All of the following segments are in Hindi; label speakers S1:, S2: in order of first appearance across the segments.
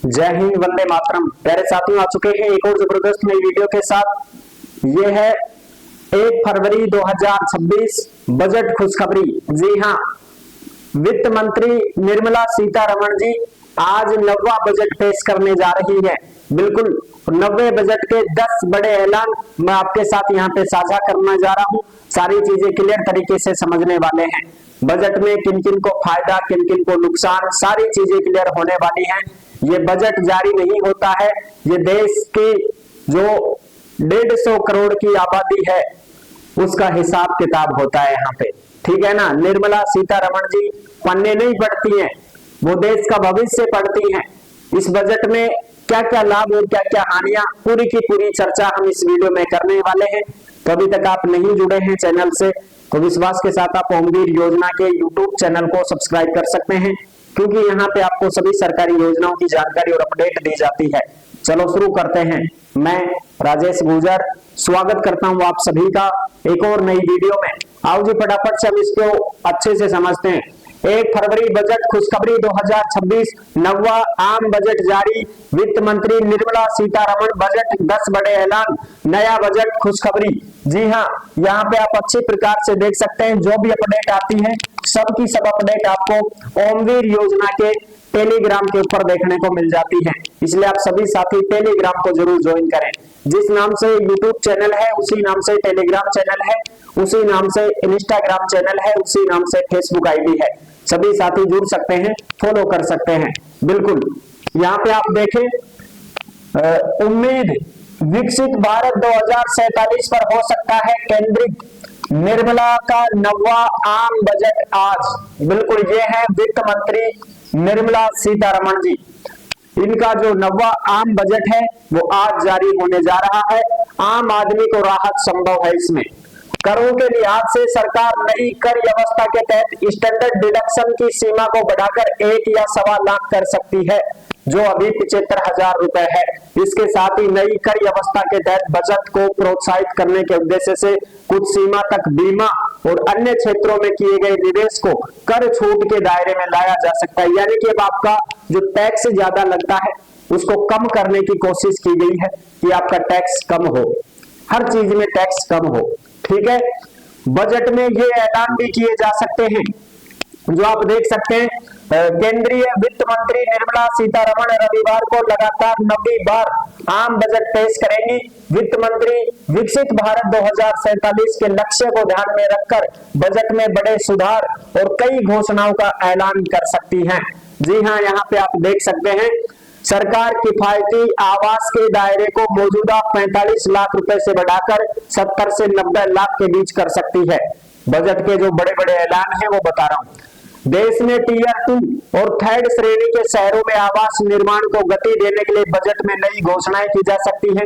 S1: जय हिंद, वंदे मातरम। प्यारे साथियों, आ चुके हैं एक और जबरदस्त नई वीडियो के साथ। ये है 1 फरवरी 2026 बजट खुशखबरी। जी हाँ, वित्त मंत्री निर्मला सीतारमण जी आज 9वां बजट पेश करने जा रही है। बिल्कुल 90 बजट के 10 बड़े ऐलान मैं आपके साथ यहाँ पे साझा करने जा रहा हूँ। सारी चीजें क्लियर तरीके से समझने वाले हैं। बजट में किन किन को फायदा, किन किन को नुकसान, सारी चीजें क्लियर होने वाली हैं। ये बजट जारी नहीं होता है, ये देश की जो 150 करोड़ की आबादी है उसका हिसाब किताब होता है यहाँ पे। ठीक है ना। निर्मला सीतारमण जी पन्ने नहीं पढ़ती हैं, वो देश का भविष्य पढ़ती हैं। इस बजट में क्या क्या लाभ और क्या क्या हानियां, पूरी की पूरी चर्चा हम इस वीडियो में करने वाले हैं। तो अभी तक आप नहीं जुड़े हैं चैनल से तो विश्वास के साथ आप ओमवीर योजना के यूट्यूब चैनल को सब्सक्राइब कर सकते हैं, क्योंकि यहाँ पे आपको सभी सरकारी योजनाओं की जानकारी और अपडेट दी जाती है। चलो शुरू करते हैं। मैं राजेश गुर्जर स्वागत करता हूँ आप सभी का एक और नई वीडियो में। आओ जी फटाफट से हम इसको अच्छे से समझते हैं। 1 फरवरी बजट खुशखबरी 2026 9वां आम बजट जारी। वित्त मंत्री निर्मला सीतारमण बजट 10 बड़े ऐलान, नया बजट खुशखबरी। जी हाँ, यहाँ पे आप अच्छी प्रकार से देख सकते हैं जो भी अपडेट आती है सब की सब अपडेट आपको ओमवीर योजना के टेलीग्राम के ऊपर देखने को मिल जाती है। इसलिए आप सभी साथी टेलीग्राम को जरूर ज्वाइन करें। जिस नाम से यूट्यूब चैनल है उसी नाम से टेलीग्राम चैनल है, उसी नाम से इंस्टाग्राम चैनल है, उसी नाम से फेसबुक आईडी है। सभी साथी जुड़ सकते हैं, फॉलो कर सकते हैं। बिल्कुल यहाँ पे आप देखें, उम्मीद विकसित भारत 2047 पर हो सकता है केंद्रित। निर्मला का 9वां आम बजट आज। बिल्कुल ये है वित्त मंत्री निर्मला सीतारमण जी। इनका जो 9वां आम बजट है वो आज जारी होने जा रहा है। आम आदमी को राहत संभव है इसमें। करों के लिहाज से सरकार नई कर व्यवस्था के तहत स्टैंडर्ड डिडक्शन की सीमा को बढ़ाकर 1 या 1.25 लाख कर सकती है, जो अभी 75,000 रुपए है। इसके साथ ही नई कर व्यवस्था के तहत बचत को प्रोत्साहित करने के उद्देश्य से कुछ सीमा तक बीमा और अन्य क्षेत्रों में किए गए निवेश को कर छूट के दायरे में लाया जा सकता है। यानी कि अब आपका जो टैक्स ज्यादा लगता है उसको कम करने की कोशिश की गई है कि आपका टैक्स कम हो, हर चीज में टैक्स कम हो। ठीक है। बजट में ये ऐलान भी किए जा सकते हैं जो आप देख सकते हैं। केंद्रीय वित्त मंत्री निर्मला सीतारमण रविवार को लगातार 9वीं बार आम बजट पेश करेंगी। वित्त मंत्री विकसित भारत 2047 के लक्ष्य को ध्यान में रखकर बजट में बड़े सुधार और कई घोषणाओं का ऐलान कर सकती हैं। जी हाँ, यहाँ पे आप देख सकते हैं सरकार किफायती आवास के दायरे को मौजूदा 45 लाख रुपए से बढ़ाकर 70 से 90 लाख के बीच कर सकती है। बजट के जो बड़े बड़े ऐलान हैं वो बता रहा हूं। देश में टियर 2 और 3rd श्रेणी के शहरों में आवास निर्माण को गति देने के लिए बजट में नई घोषणाएं की जा सकती है।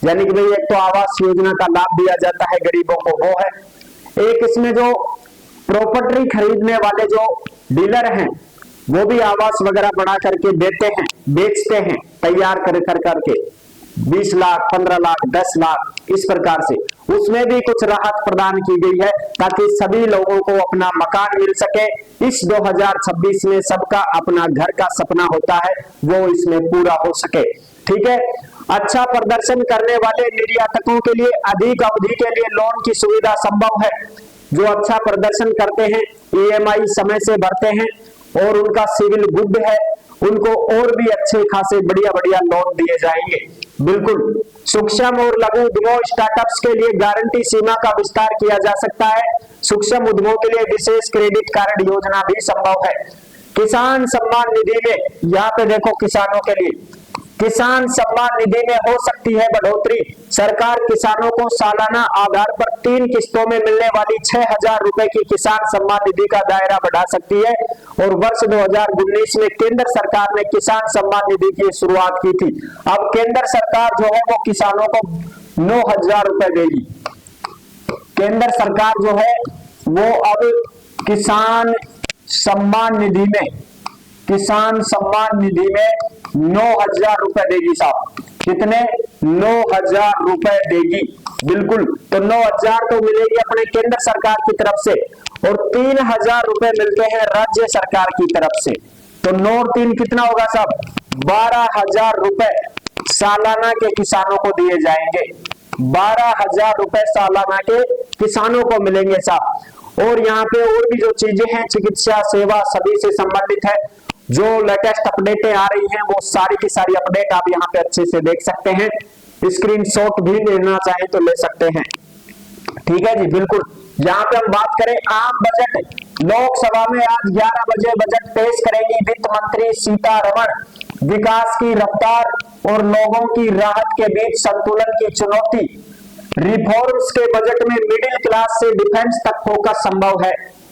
S1: यानी कि भाई एक तो आवास योजना का लाभ दिया जाता है गरीबों को, वो है। एक इसमें जो प्रॉपर्टी खरीदने वाले जो डीलर हैं वो भी आवास वगैरह बना करके देते हैं, बेचते हैं तैयार कर करके 20 लाख, 15 लाख, 10 लाख, इस प्रकार से उसमें भी कुछ राहत प्रदान की गई है ताकि सभी लोगों को अपना मकान मिल सके। इस 2026 में सबका अपना घर का सपना होता है, वो इसमें पूरा हो सके। ठीक है। अच्छा प्रदर्शन करने वाले निर्यातकों के लिए अधिक अवधि के लिए लोन की सुविधा संभव है। जो अच्छा प्रदर्शन करते हैं, EMI समय से भरते हैं और उनका सिविल गुड है, उनको और भी अच्छे खासे बढ़िया बढ़िया लोन दिए जाएंगे। बिल्कुल सूक्ष्म और लघु उद्योगों स्टार्टअप्स के लिए गारंटी सीमा का विस्तार किया जा सकता है। सूक्ष्म उद्योगों के लिए विशेष क्रेडिट कार्ड योजना भी संभव है। किसान सम्मान निधि में, यहाँ पे देखो किसानों के लिए किसान सम्मान निधि में हो सकती है बढ़ोतरी। सरकार किसानों को सालाना आधार पर 3 किस्तों में मिलने वाली 6,000 रुपए की किसान सम्मान निधि का दायरा बढ़ा सकती है। और वर्ष 2019 में केंद्र सरकार ने किसान सम्मान निधि की शुरुआत की थी। अब केंद्र सरकार जो है वो किसानों को 9,000 रुपए देगी। केंद्र सरकार जो है वो अब किसान सम्मान निधि में 9,000 रुपए देगी साहब। कितने? 9,000 रुपए देगी। बिल्कुल, तो 9,000 तो मिलेगी अपने केंद्र सरकार की तरफ से और 3,000 रुपए मिलते हैं राज्य सरकार की तरफ से। तो 9 और 3 कितना होगा साहब? 12,000 रुपए सालाना के किसानों को दिए जाएंगे। 12,000 रुपए सालाना के किसानों को मिलेंगे साहब। और यहाँ पे और भी जो चीजें हैं चिकित्सा सेवा सभी से संबंधित है, जो लेटेस्ट अपडेटें आ रही हैं वो सारी की सारी अपडेट आप यहाँ पे अच्छे से देख सकते हैं। स्क्रीनशॉट भी लेना चाहे तो ले सकते हैं। ठीक है जी, बिल्कुल। यहाँ पे हम बात करें आम बजट, लोकसभा में आज 11 बजे बजट पेश करेंगी वित्त मंत्री सीतारमण। विकास की रफ्तार और लोगों की राहत के बीच संतुलन की चुनौती। रिफॉर्म्स के बजट में मिडिल क्लास से डिफेंस तक फोकस संभव है।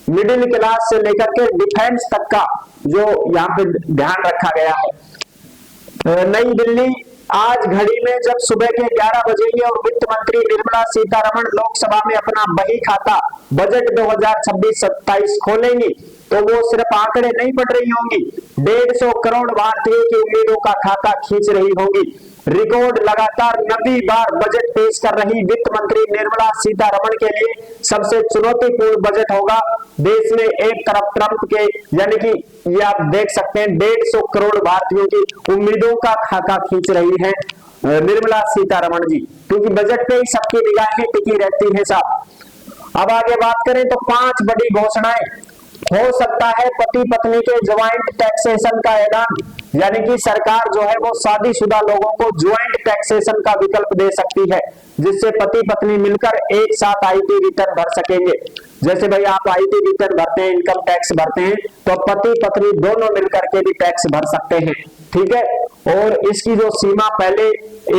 S1: मिडिल क्लास से लेकर के डिफेंस तक का जो यहाँ पे ध्यान रखा गया है। नई दिल्ली आज घड़ी में जब सुबह के 11 बजेंगे और वित्त मंत्री निर्मला सीतारमण लोकसभा में अपना बही खाता बजट 2026-27 खोलेंगी तो वो सिर्फ आंकड़े नहीं पढ़ रही होंगी, 150 करोड़ भारतीयों की उम्मीदों का खाता खींच रही होंगी। रिकॉर्ड लगातार 90 बार बजट पेश कर रही वित्त मंत्री निर्मला सीतारमण के लिए सबसे चुनौतीपूर्ण बजट होगा। देश में एक तरफ ट्रंप के यानी कि ये आप देख सकते हैं 150 करोड़ भारतीयों की उम्मीदों का खाता खींच रही है निर्मला सीतारमण जी, क्योंकि बजट पे ही सबकी निगाहें टिकी रहती है साहब। अब आगे बात करें तो 5 बड़ी घोषणाएं। हो सकता है पति पत्नी के ज्वाइंट टैक्सेशन का ऐलान, यानी कि सरकार जो है वो शादीशुदा लोगों को ज्वाइंट टैक्सेशन का विकल्प दे सकती है, जिससे पति पत्नी मिलकर एक साथ आईटी रिटर्न भर सकेंगे। जैसे भाई आप आईटी रिटर्न भरते हैं, इनकम टैक्स भरते हैं, तो पति पत्नी दोनों मिलकर के भी टैक्स भर सकते हैं। ठीक है। और इसकी जो सीमा पहले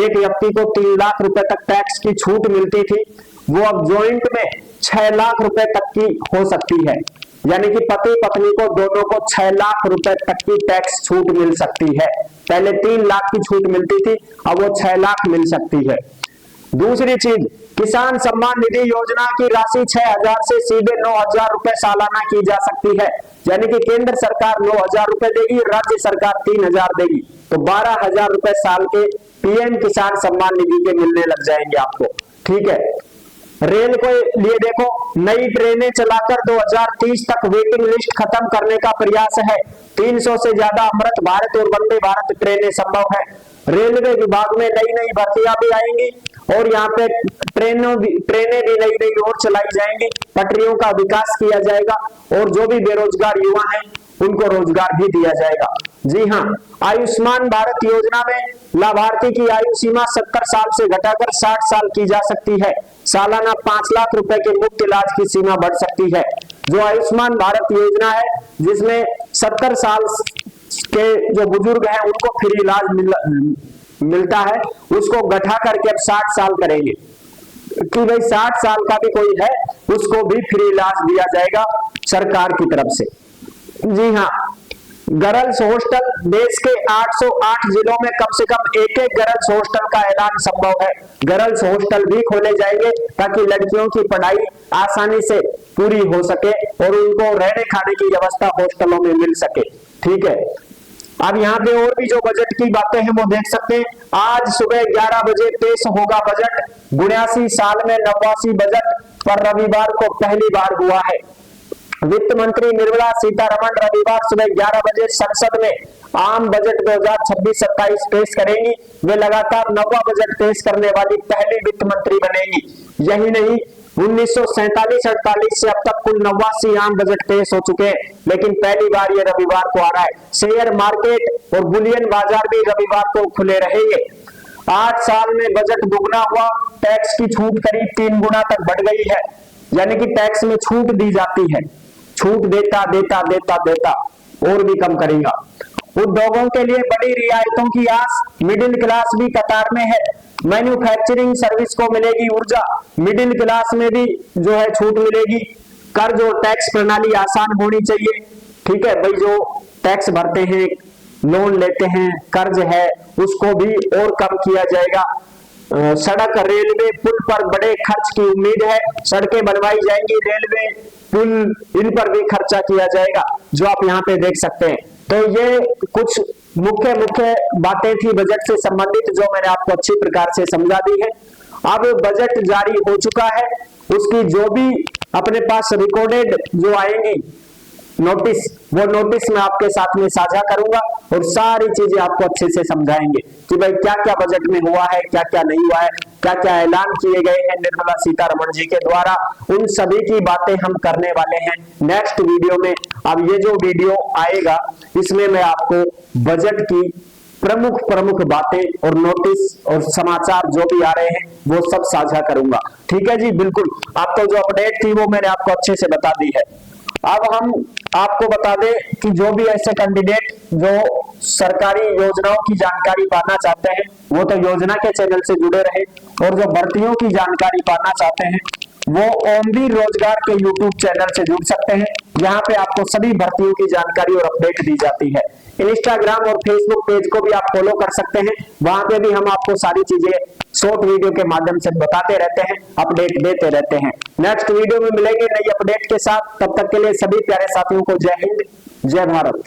S1: एक व्यक्ति को 3 लाख रुपए तक टैक्स की छूट मिलती थी, वो अब ज्वाइंट में 6 लाख रुपए तक की हो सकती है, यानी कि पति पत्नी को दोनों को 6 लाख रुपए तक की टैक्स छूट मिल सकती है। पहले 3 लाख की छूट मिलती थी, अब वो 6 लाख मिल सकती है। दूसरी चीज, किसान सम्मान निधि योजना की राशि 6,000 से सीधे 9,000 रुपए सालाना की जा सकती है, यानी कि केंद्र सरकार 9,000 रुपए देगी, राज्य सरकार 3,000 देगी, तो 12,000 रुपए साल के पीएम किसान सम्मान निधि के मिलने लग जाएंगे आपको। ठीक है। रेल को लिए देखो, नई ट्रेनें चलाकर 2030 तक वेटिंग लिस्ट खत्म करने का प्रयास है। 300 से ज्यादा अमृत भारत और वंदे भारत ट्रेनें संभव है। रेलवे विभाग में नई नई भर्तियां भी आएंगी और यहाँ पे ट्रेनें भी नई नई और चलाई जाएंगी, पटरियों का विकास किया जाएगा और जो भी बेरोजगार युवा हैं उनको रोजगार भी दिया जाएगा। जी हाँ, आयुष्मान भारत योजना में लाभार्थी की आयु सीमा 70 साल से घटाकर 60 साल की जा सकती है। सालाना 5 लाख रुपए के मुफ्त इलाज की सीमा बढ़ सकती है। जो आयुष्मान भारत योजना है जिसमें 70 साल के जो बुजुर्ग हैं उनको फ्री इलाज मिलता है, उसको घटा करके अब 60 साल करेंगे कि भाई 60 साल का भी कोई है उसको भी फ्री इलाज दिया जाएगा सरकार की तरफ से। जी हाँ, गर्ल्स हॉस्टल, देश के 808 जिलों में कम से कम एक गर्ल्स हॉस्टल का ऐलान संभव है। गर्ल्स हॉस्टल भी खोले जाएंगे ताकि लड़कियों की पढ़ाई आसानी से पूरी हो सके और उनको रहने खाने की व्यवस्था हॉस्टलों में मिल सके। ठीक है। अब यहाँ पे और भी जो बजट की बातें हैं वो देख सकते हैं। आज सुबह 11 बजे पेश होगा बजट। 82 साल में 89 बजट पर रविवार को पहली बार हुआ है। वित्त मंत्री निर्मला सीतारमण रविवार सुबह 11 बजे संसद में आम बजट 2026-27 पेश करेंगी। वे लगातार 9वां बजट पेश करने वाली पहली वित्त मंत्री बनेंगी। यही नहीं, 1947-48 से अब तक कुल 89 आम बजट पेश हो चुके हैं, लेकिन पहली बार ये रविवार को आ रहा है। शेयर मार्केट और बुलियन बाजार भी रविवार को खुले रहेंगे। 8 साल में बजट दुगना हुआ, टैक्स की छूट करीब 3 गुना तक बढ़ गई है, यानी कि टैक्स में छूट दी जाती है, छूट देता देता देता देता और भी कम करेगा। उद्योगों के लिए बड़ी रियायतों की आस, मिडिल क्लास भी कतार में है। मैन्युफैक्चरिंग सर्विस को मिलेगी ऊर्जा, मिडिल क्लास में भी जो है छूट मिलेगी। कर्ज और टैक्स प्रणाली आसान होनी चाहिए। ठीक है भाई, जो टैक्स भरते हैं, लोन लेते हैं, कर्ज है, उसको भी और कम किया जाएगा। सड़क, रेलवे, पुल पर बड़े खर्च की उम्मीद है। सड़कें बनवाई जाएंगी, रेलवे, पुल, इन पर भी खर्चा किया जाएगा, जो आप यहाँ पे देख सकते हैं। तो ये कुछ मुख्य बातें थी बजट से संबंधित, जो मैंने आपको अच्छी प्रकार से समझा दी है। अब बजट जारी हो चुका है, उसकी जो भी अपने पास रिकॉर्डेड जो आएंगी नोटिस, वो नोटिस मैं आपके साथ में साझा करूंगा। और सारी चीजें आपको अच्छे से समझाएंगे कि भाई क्या क्या बजट में हुआ है, क्या क्या नहीं हुआ है, क्या क्या ऐलान किए गए हैं निर्मला सीतारमण जी के द्वारा, उन सभी की बातें हम करने वाले हैं नेक्स्ट वीडियो में। अब ये जो वीडियो आएगा इसमें मैं आपको बजट की प्रमुख बातें और नोटिस और समाचार जो भी आ रहे हैं वो सब साझा करूंगा। ठीक है जी, बिल्कुल आपको जो अपडेट थी वो मैंने आपको अच्छे से बता दी है। अब हम आपको बता दें कि जो भी ऐसे कैंडिडेट जो सरकारी योजनाओं की जानकारी पाना चाहते हैं वो तो योजना के चैनल से जुड़े रहे, और जो भर्तियों की जानकारी पाना चाहते हैं वो ओमवीर रोजगार के यूट्यूब चैनल से जुड़ सकते हैं। यहाँ पे आपको सभी भर्तियों की जानकारी और अपडेट दी जाती है। इंस्टाग्राम और फेसबुक पेज को भी आप फॉलो कर सकते हैं, वहां पे भी हम आपको सारी चीजें शॉर्ट वीडियो के माध्यम से बताते रहते हैं, अपडेट देते रहते हैं। नेक्स्ट वीडियो में मिलेंगे नई अपडेट के साथ, तब तक के लिए सभी प्यारे साथियों को जय हिंद, जय भारत।